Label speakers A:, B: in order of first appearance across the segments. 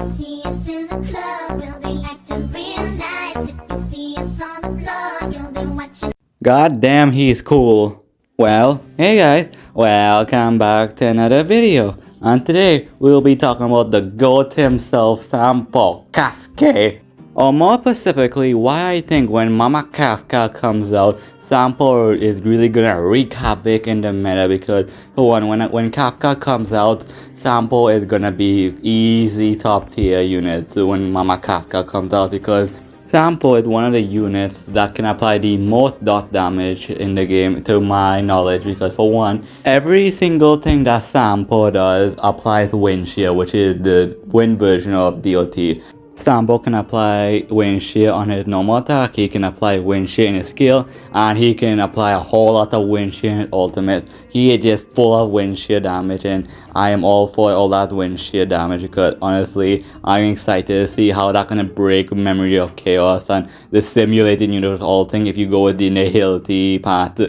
A: see us in the club, we'll be acting real nice. If you see us on the floor, you'll be watching.
B: God damn, he's cool. Well, hey guys, welcome back to another video. And today we'll be talking about the GOAT himself, Sampo, Kafka. Or more specifically, why I think when Mama Kafka comes out, Sampo is really gonna wreak havoc in the meta, because for one, when Kafka comes out, Sampo is gonna be easy top tier unit when Mama Kafka comes out, because Sampo is one of the units that can apply the most dot damage in the game, to my knowledge, because for one, every single thing that Sampo does applies wind shear, which is the wind version of DoT. Sampo can apply wind shear on his normal attack, he can apply wind shear in his skill, and he can apply a whole lot of wind shear in his ultimate. He is just full of wind shear damage, and I am all for all that wind shear damage, because honestly, I'm excited to see how that's gonna break Memory of Chaos and the simulated universe ulting. If you go with the nihility path,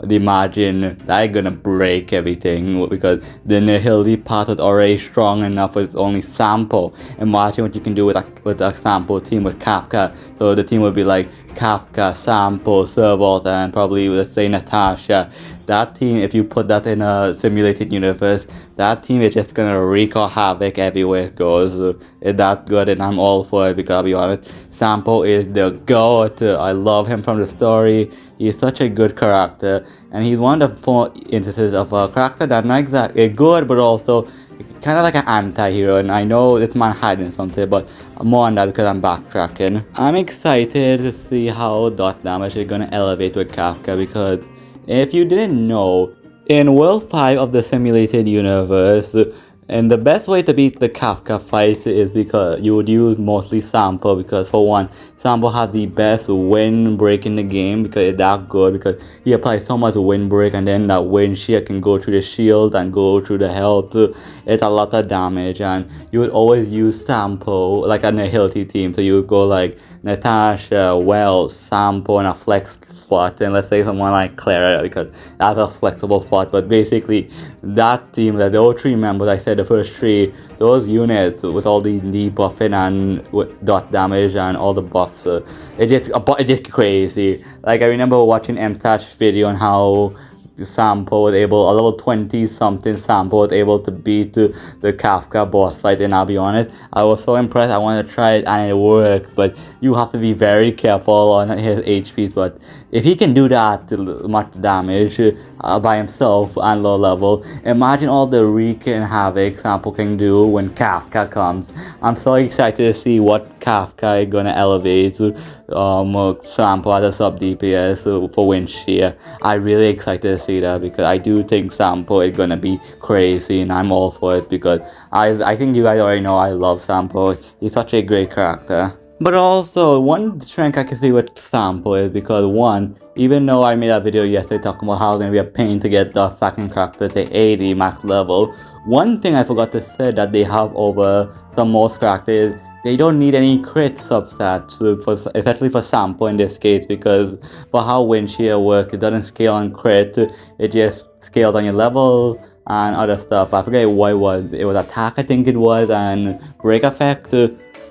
B: the margin, that's gonna break everything, because the nihility path is already strong enough with only Sampo. Imagine what you can do with a Sampo team with Kafka. So the team would be like Kafka, Sampo, Servalt, and probably, let's say, Natasha. That team, if you put that in a simulated universe, that team is just gonna wreak havoc everywhere it goes. It's that good, and I'm all for it, because I'll be honest, Sampo is the GOAT. I love him from the story. He's such a good character, and he's one of the 4 instances of a character that's not exactly good, but also kind of like an anti-hero. And I know this man hiding something, but more on that because I'm backtracking. I'm excited to see how dot damage is gonna elevate with Kafka, because if you didn't know, in World 5 of the simulated universe, and the best way to beat the Kafka fight is because you would use mostly Sampo, because for one, Sampo has the best wind break in the game, because it's that good, because he applies so much wind break, and then that wind shear can go through the shield and go through the health. It's a lot of damage, and you would always use Sampo like a nihility team. So you would go like Natasha, Wells, Sampo, and a flex spot, and let's say someone like Clara, because that's a flexible spot. But basically, that team, like those 3 members, I said the first 3, those units with all the debuffing and with dot damage and all the buffs, it's just crazy. Like I remember watching M-Touch video on how Sampo was able, a level 20 something Sampo was able to beat the Kafka boss fight, and I'll be honest, I was so impressed. I wanted to try it, and it worked, but you have to be very careful on his HP. But if he can do that much damage by himself and low level, imagine all the wreak and havoc Sampo can do when Kafka comes. I'm so excited to see what Kafka is gonna elevate Sampo as a sub DPS for wind shear. I'm really excited to see that, because I do think Sampo is gonna be crazy, and I'm all for it, because I think you guys already know I love Sampo. He's such a great character. But also, one strength I can see with Sampo is because, one, even though I made a video yesterday talking about how it's gonna be a pain to get the second character to 80 max level, one thing I forgot to say that they have over some most characters, they don't need any crit substats, especially for Sampo in this case, because for how wind shear works, it doesn't scale on crit, it just scales on your level and other stuff. I forget what it was. It was attack, I think it was, and break effect.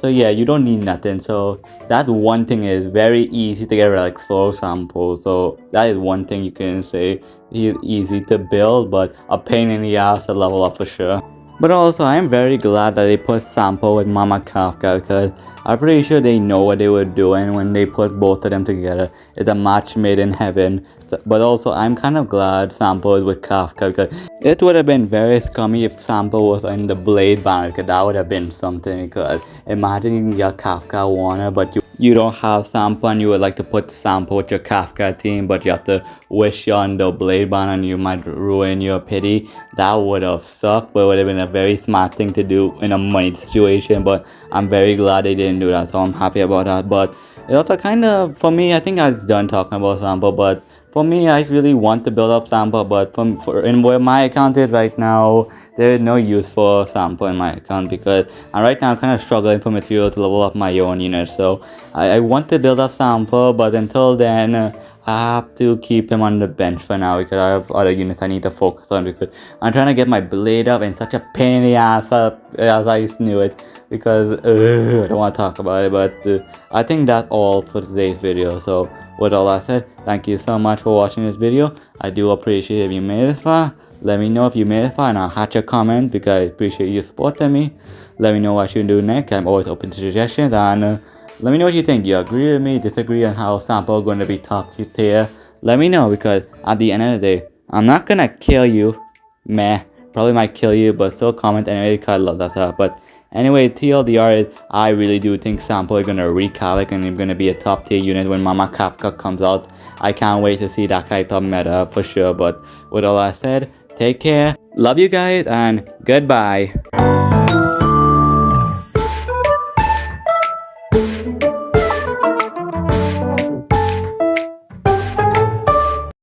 B: So yeah, you don't need nothing. So that one thing is very easy to get relics for Sampo. So that is one thing you can say. He's easy to build, but a pain in the ass to level up for sure. But also, I'm very glad that they put Sampo with Mama Kafka, because I'm pretty sure they know what they were doing when they put both of them together. It's a match made in heaven. But also, I'm kind of glad Sampo is with Kafka, because it would have been very scummy if Sampo was in the Blade banner, because that would have been something. Because imagine you can get Kafka Warner, but you don't have Sampo, and you would like to put Sampo with your Kafka team, but you have to wish you're on the Blade banner and you might ruin your pity. That would have sucked, but it would have been a very smart thing to do in a money situation. But I'm very glad they didn't do that, so I'm happy about that. But it also kind of, for me, I think I was done talking about Sampo, but for me, I really want to build up Sampo, but in where my account is right now, there's no use for Sampo in my account because right now I'm kind of struggling for material to level up my own unit. So I want to build up Sampo, but until then I have to keep him on the bench for now because I have other units I need to focus on, because I'm trying to get my blade up in such a pain in the ass up as I knew it, because I don't want to talk about it. But I think that's all for today's video. So with all that said, thank you so much for watching this video. I do appreciate if you made it this far. Let me know if you made it far and I'll hatch a comment because I appreciate you supporting me. Let me know what you can do next. I'm always open to suggestions, and let me know what you think. Do you agree with me, disagree on how Sampo going to be top tier? Let me know, because at the end of the day, I'm not going to kill you. Meh. Probably might kill you, but still comment anyway because I love that stuff. But anyway, TLDR is, I really do think Sampo is going to wreak havoc and he's going to be a top tier unit when Mama Kafka comes out. I can't wait to see that type of meta for sure. But with all that said, take care. Love you guys and goodbye.